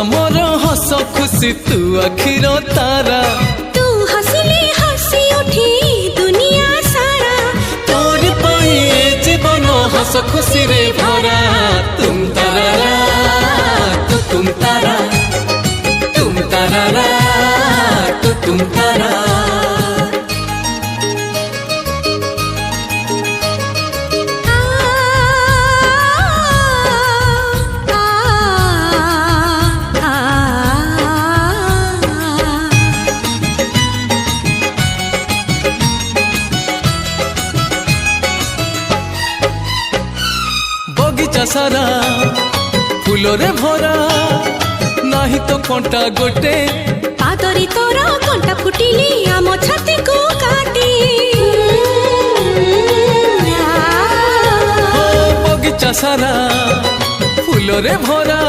आमर हस खुशी तू आखिर तारा तू हसिले हसी उठी दुनिया सारा तोर पाई जीवन हस खुशी रे भरा तुम तारा तुम तारा तुम तारा तुम तारा बगीचा सारा फूल रे भरा नाही तो कंटा गोटे पादरी तोरा कंटा फुटिली आम छाती को काटी बगीचा सारा फूल रे भरा